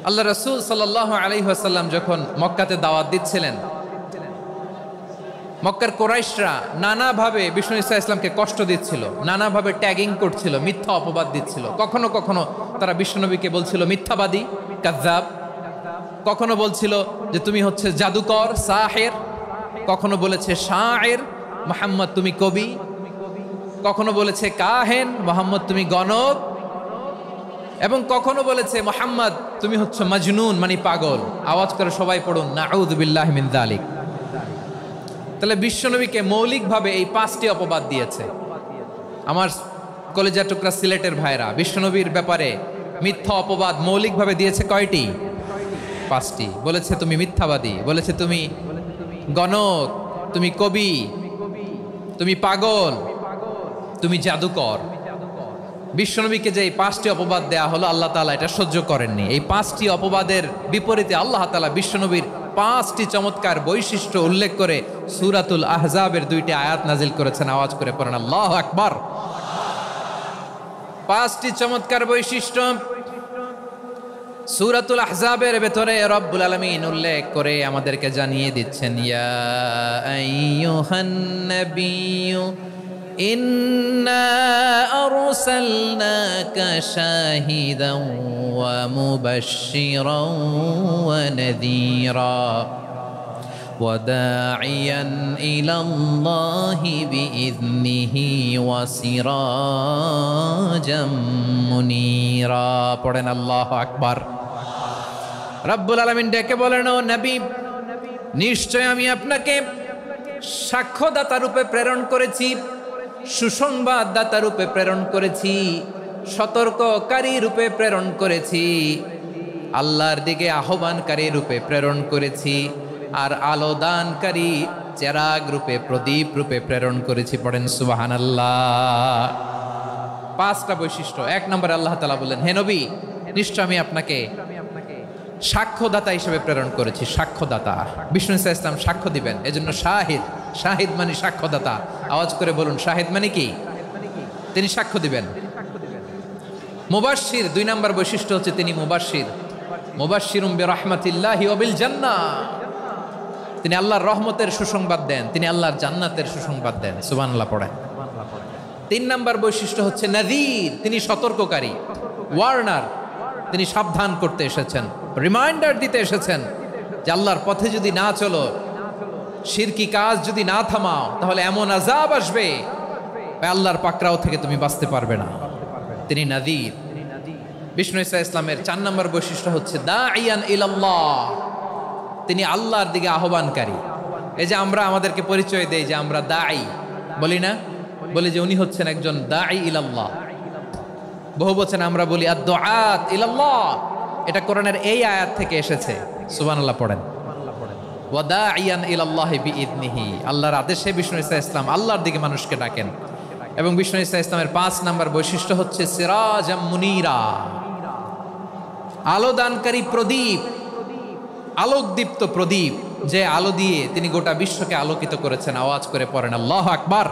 আল্লাহ রাসূল সাল্লাল্লাহু আলাইহি ওয়াসাল্লাম যখন মক্কাতে দাওয়াত দিচ্ছিলেন, মক্কার কুরাইশরা নানাভাবে বিষ্ণু ঈসা ইসলামকে কষ্ট দিচ্ছিল, নানাভাবে ট্যাগিং করছিল, মিথ্যা অপবাদ দিচ্ছিল। কখনো কখনো তারা বিশ্বনবীকে বলছিল মিথ্যাবাদী, কাযযাব। কখনো বলছিল যে তুমি হচ্ছে জাদুকর, সাহের। কখনো বলেছে শায়ের, মুহাম্মদ তুমি কবি। কখনো বলেছে কাহেন, মুহাম্মদ তুমি গণক। এবং কখনো বলেছে মুহাম্মদ তুমি হচ্ছে মাজনুন, মানে পাগল। আওয়াজ করে সবাই পড়ুন নাউযু বিল্লাহি মিন যালিক। তাহলে বিশ্বনবীকে মৌলিকভাবে এই 5টি অপবাদ দিয়েছে। আমার কলেজা টুকরা সিলেটের ভাইরা, বিশ্বনবীর ব্যাপারে মিথ্যা অপবাদ মৌলিকভাবে দিয়েছে কয়টি? 5টি। বলেছে তুমি মিথ্যাবাদী, বলেছে তুমি গণক, তুমি কবি, তুমি পাগল, তুমি জাদুকর। বিশ্বনবীকে যে এই 5টি অপবাদ দেয়া হলো, আল্লাহ তাআলা এটা সহ্য করেননি। এই 5টি অপবাদের বিপরীতে আল্লাহ তাআলা বিশ্বনবীর 5টি চমৎকার বৈশিষ্ট্য উল্লেখ করে সূরাতুল আহজাবের 2টি আয়াত নাজিল করেছেন। আওয়াজ করে পড়েন আল্লাহু আকবার। 5টি চমৎকার বৈশিষ্ট্য সূরাতুল আহজাবের ভেতরে রব্বুল আলামিন উল্লেখ করে আমাদেরকে জানিয়ে দিচ্ছেন, ইয়া আইয়ুহান নাবিয়্যু ইন্না আরসালনাকা শাহিদান ওয়া মুবাশশিরান ওয়া নাযীরা ওয়া দাঈয়ান ইলাল্লাহি বিইذনিহি ওয়া সিরাজাম মুনীরা। পড়েন আল্লাহু আকবার। রব্বুল আলামিন ডেকে বলেন, ও নবী, নিশ্চয় আমি আপনাকে সাক্ষ্যদাতা রূপে প্রেরণ করেছি, সুসংবাদদাতা রূপে প্রেরণ করেছি, সতর্ককারী রূপে প্রেরণ করেছি, আল্লাহর দিকে আহ্বানকারী রূপে প্রেরণ করেছি, আর আলোদানকারী চেরাগ রূপে, প্রদীপ রূপে প্রেরণ করেছি। পড়েন সুবহানাল্লাহ। 5টা বৈশিষ্ট্য। 1 নম্বরে আল্লাহ তাআলা বললেন, হে নবী, নিশ্চয় আমি আপনাকে সাক্ষ্যদাতা হিসেবে প্রেরণ করেছি। সাক্ষ্যদাতা, বিষ্ণু ঈসা ইসলাম সাক্ষ্য দিবেন, এজন্য শাহিদ। শাহিদ মানে সাক্ষ্যদাতা। আওয়াজ করে বলুন, শাহিদ মানে কি? তিনি সাক্ষ্য দিবেন। মুবাশশির, 2 নম্বর বৈশিষ্ট্য হচ্ছে তিনি মুবাশশির। মুবাশশিরুম বিরাহমাতিল্লাহি ওয়া বিল জান্নাহ। তিনি আল্লাহর রহমতের সুসংবাদ দেন, তিনি আল্লাহর জান্নাতের সুসংবাদ দেন। সুবহানাল্লাহ পড়েন। 3 নম্বর বৈশিষ্ট্য হচ্ছে নাযীর, তিনি সতর্ককারী, ওয়ার্নার। তিনি সাবধান করতে এসেছেন, রিমাইন্ডার দিতে এসেছেন যে আল্লাহর পথে যদি না চলো, শিরকি কাজ যদি না থামাও, তাহলে এমন আযাব আসবে আল্লাহর পাকড়াও থেকে তুমি বাঁচতে পারবে না। তিনি নাযীর। বিষ্ণু ঈসা ইসলামের 4 নম্বর বৈশিষ্ট্য হচ্ছে দাঈয়ান ইলাল্লাহ, তিনি আল্লাহর দিকে আহ্বানকারী। এই যে আমরা আমাদেরকে পরিচয় দেই যে আমরা দাঈ, বলি না? বলি যে উনি হচ্ছেন একজন দাঈ ইলাল্লাহ। বহু বচনে আমরা বলি আদ-দুআত ইলাল্লাহ। এটা কোরআনের এই আয়াত থেকে এসেছে। সুবহানাল্লাহ পড়েন। ওয়া দাঈয়ান ইলাল্লাহি বিইذনিহি, আল্লাহর আদেশে বিষ্ণু ঈসা ইসলাম আল্লাহর দিকে মানুষকে ডাকেন। এবং বিষ্ণু ঈসা ইসলামের 5 নম্বর বৈশিষ্ট্য হচ্ছে সিরাজাম মুনীরা, আলোদানকারী প্রদীপ, আলোকদীপ্ত প্রদীপ, যে আলো দিয়ে তিনি গোটা বিশ্বকে আলোকিত করেছেন। আওয়াজ করে পড়েন আল্লাহু আকবার।